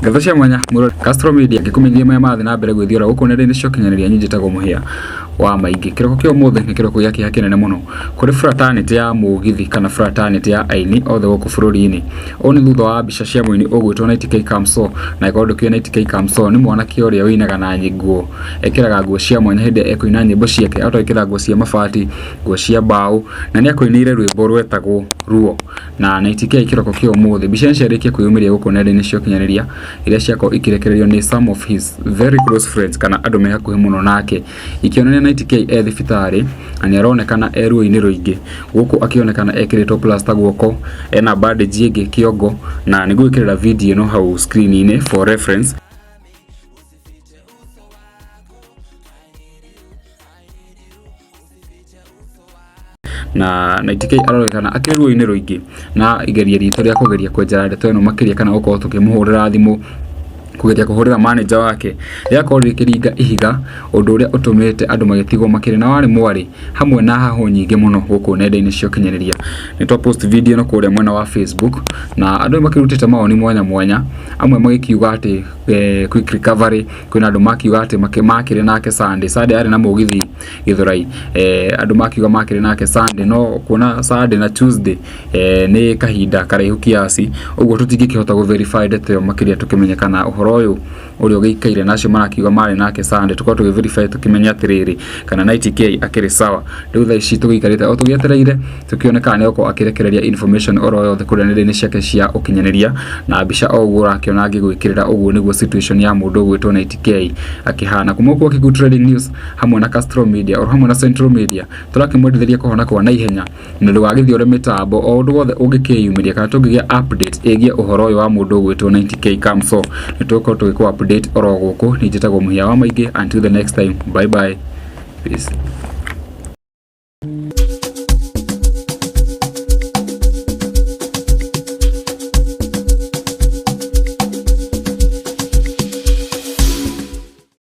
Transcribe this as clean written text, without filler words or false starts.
Gatho cia mwanya muro Castro Media ngikumenyithia maya mathi na mbere gwithiora guku nenda-ini cia ukinyanĩria nyinjitagwo muhia wa maingi. Kiroko kia umuthi ni kiroko gia kiha kinene muno kuri fraternity ya Mugithi kana fraternity ya aini othe guku bururi-ini. Oni thutha wa mbica cia Muini ugwitwo 90k Kamso na ikondo kia 90k Kamso ni mwanake uria winaga na nyingo ekiraga nguo cia mwanya hindi ekuina nyimbo ciake atoikira nguo cia mabati nguo cia mbao na ni akuinire rwimbo rwetagwo ruo na 90k kiroko kia umuthi. Mbica ciarikia kwiyumiria guku nenda-ini cia ukinyanĩria iria ciako ikirekererio ni some of his very close friends kana andu me hakuhi muno nake ikionania 90k Thibitari ani aronekana ruo-ini ruingi guku akionekana ekirito plaster guoko ena bandage ingi kiongo na nigwikirira video no hau screen-ini for reference. Na 90k aronekana akiri ruo-ini ruingi na igeria rito ria kugeria kwenjera ndeto ino makiria kana uko tukimuhurira thimu kugeria kuhurira manager wake riakorwo rikiringa ihiga undu uria utumite andu magitigwo makiri na wari mwari hamwe na haho nyingi muno guku nenda-ini cia ukinyanĩria. Ni twa post video no kuria mwena wa Facebook na andu makirutite maoni mwanya mwanya amwe magikiuga ati quick recovery kwina andu makiuga ati makiri nake Sunday ari na Mugithi Githurai andu makiuga makiri nake Sunday no kuona Sunday na Tuesday ni kahinda karaihu kiasi uguo tutingikihota gu verify date yo makiria tukimenyekana uhoro uyu uri ugikaire nacio marakiuga mari nake Sunday tukao tugiverify tukimenya atiriri kana 90k akiri sawa. Riu tha ici tugikarite o tugietereire tukioneka ni uko akirekereria information oro yothe kuri nenda-ini ciake cia ukinyanĩria na mbica o uguo rakiona ngigwikirira uguo niguo situation ya mundu gwitwo 90k akihana kumukwo Kigu Trading News hamwe na Castro Media oro hamwe na Central Media turakimwendithĩria kuhona kwa na ihenya na ndugagithio ore mitambo o undu wothe ungikiyumiria kana tungigia update egia uhoro uyu wa mundu gwitwo 90k Kamso nituko tugikwa update oro guku ninjitagwo muhia wa maingi. Until the next time, bye bye, peace.